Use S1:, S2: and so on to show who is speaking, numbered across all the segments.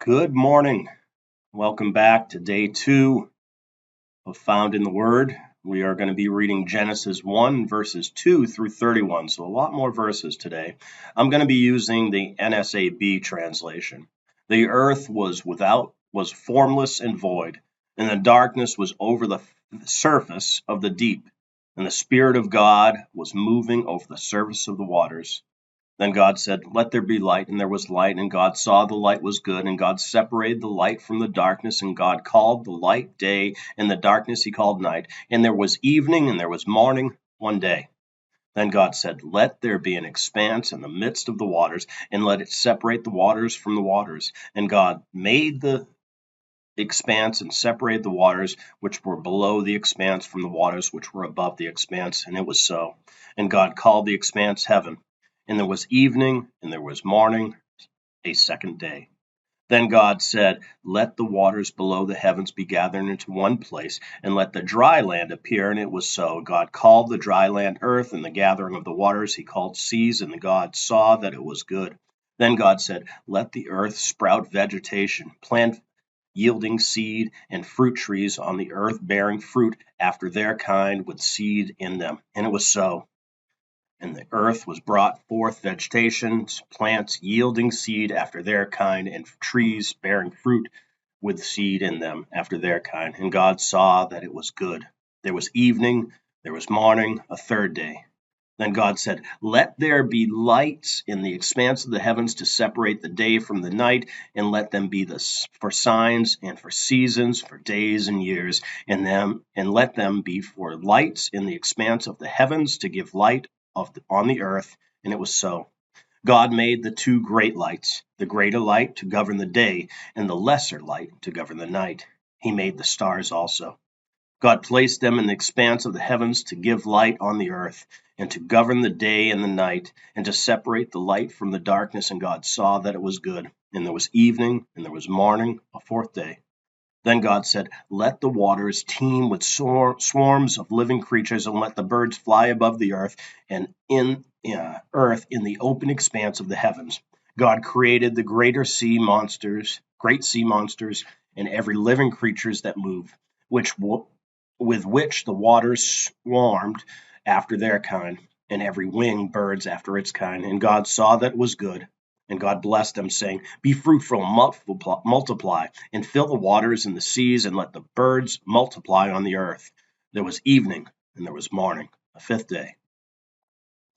S1: Good morning. Welcome back to day 2 of Found in the Word. We are going to be reading Genesis 1 verses 2 through 31, so a lot more verses today. I'm going to be using the NSAB translation. The earth was formless and void, and the darkness was over the surface of the deep, and the Spirit of God was moving over the surface of the waters. Then God said, "Let there be light," and there was light, and God saw the light was good, and God separated the light from the darkness, and God called the light day, and the darkness he called night. And there was evening, and there was morning one day. Then God said, "Let there be an expanse in the midst of the waters, and let it separate the waters from the waters." And God made the expanse and separated the waters which were below the expanse from the waters which were above the expanse, and it was so. And God called the expanse heaven. And there was evening, and there was morning, a second day. Then God said, "Let the waters below the heavens be gathered into one place, and let the dry land appear." And it was so. God called the dry land earth, and the gathering of the waters he called seas, and God saw that it was good. Then God said, "Let the earth sprout vegetation, plant yielding seed, and fruit trees on the earth bearing fruit after their kind with seed in them." And it was so. And the earth was brought forth vegetation, plants yielding seed after their kind, and trees bearing fruit with seed in them after their kind. And God saw that it was good. There was evening, there was morning, a third day. Then God said, "Let there be lights in the expanse of the heavens to separate the day from the night, and let them be for signs and for seasons, for days and years, and let them be for lights in the expanse of the heavens to give light on the earth." And it was so. God made the two great lights, the greater light to govern the day, and the lesser light to govern the night. He made the stars also. God placed them in the expanse of the heavens to give light on the earth, and to govern the day and the night, and to separate the light from the darkness. And God saw that it was good. And there was evening, and there was morning, a fourth day. Then God said, "Let the waters teem with swarms of living creatures, and let the birds fly above the earth, and in the open expanse of the heavens." God created the great sea monsters, and every living creatures that move, with which the waters swarmed after their kind, and every winged birds after its kind. And God saw that it was good. And God blessed them, saying, "Be fruitful, multiply, and fill the waters and the seas, and let the birds multiply on the earth." There was evening, and there was morning, a fifth day.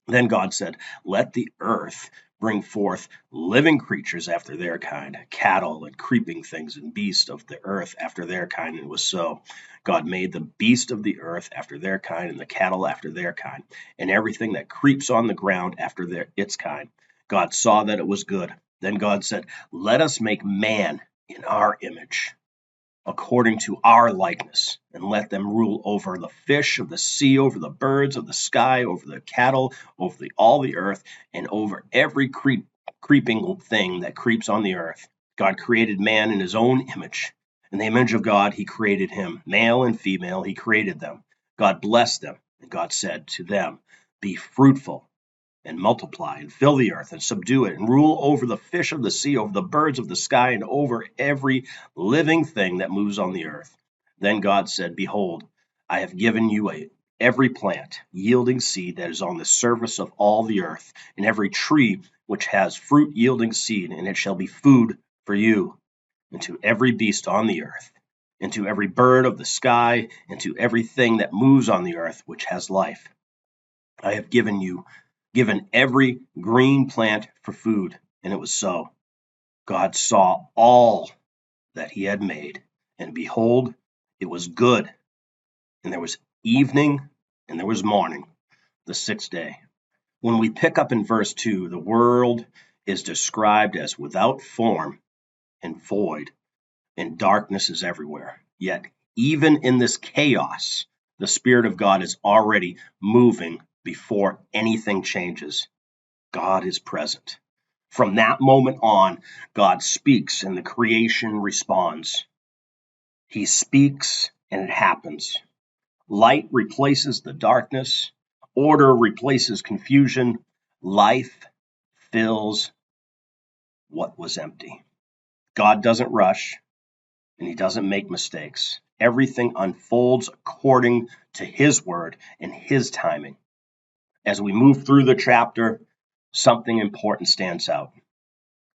S1: Then God said, "Let the earth bring forth living creatures after their kind, cattle and creeping things, and beasts of the earth after their kind." And it was so. God made the beast of the earth after their kind, and the cattle after their kind, and everything that creeps on the ground after its kind. God saw that it was good. Then God said, "Let us make man in our image, according to our likeness, and let them rule over the fish of the sea, over the birds of the sky, over the cattle, over all the earth, and over every creeping thing that creeps on the earth." God created man in his own image. In the image of God, he created him. Male and female, he created them. God blessed them, and God said to them, "Be fruitful and multiply, and fill the earth, and subdue it, and rule over the fish of the sea, over the birds of the sky, and over every living thing that moves on the earth." Then God said, "Behold, I have given you every plant yielding seed that is on the surface of all the earth, and every tree which has fruit yielding seed, and it shall be food for you, and to every beast on the earth, and to every bird of the sky, and to everything that moves on the earth which has life. I have given every green plant for food." And it was so. God saw all that he had made, and behold, it was good. And there was evening, and there was morning, the sixth day. When we pick up in verse 2, the world is described as without form and void, and darkness is everywhere. Yet, even in this chaos, the Spirit of God is already moving before anything changes. God is present. From that moment on, God speaks and the creation responds. He speaks and it happens. Light replaces the darkness. Order replaces confusion. Life fills what was empty. God doesn't rush, and he doesn't make mistakes. Everything unfolds according to his word and his timing. As we move through the chapter, something important stands out.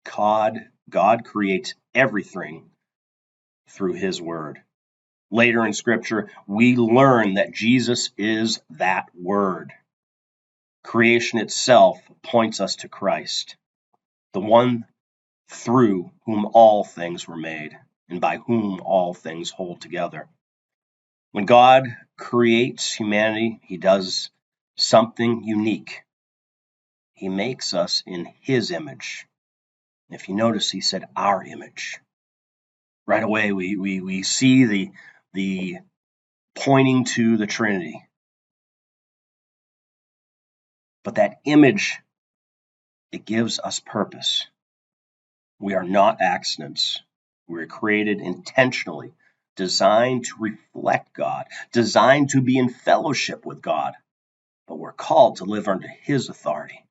S1: God creates everything through his word. Later in scripture, we learn that Jesus is that word. Creation itself points us to Christ, the one through whom all things were made and by whom all things hold together. When God creates humanity, he does something unique. He makes us in his image. If you notice, he said our image. Right away, we see the pointing to the Trinity. But that image, it gives us purpose. We are not accidents. We're created intentionally, designed to reflect God, designed to be in fellowship with God, but we're called to live under his authority.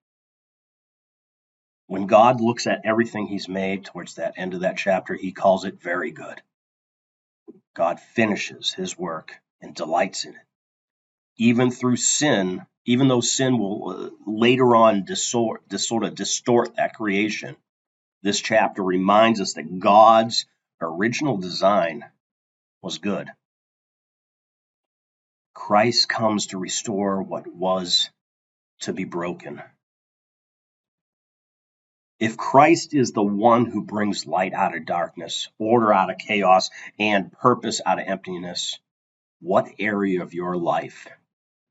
S1: When God looks at everything he's made towards that end of that chapter, he calls it very good. God finishes his work and delights in it. Even through sin, even though sin will later on distort that creation, this chapter reminds us that God's original design was good. Christ comes to restore what was to be broken. If Christ is the one who brings light out of darkness, order out of chaos, and purpose out of emptiness, what area of your life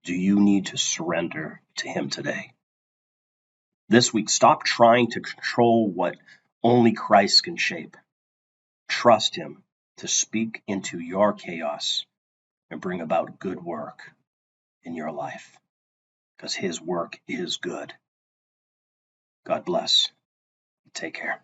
S1: do you need to surrender to him today? This week, stop trying to control what only Christ can shape. Trust him to speak into your chaos and bring about good work in your life, because his work is good. God bless. Take care.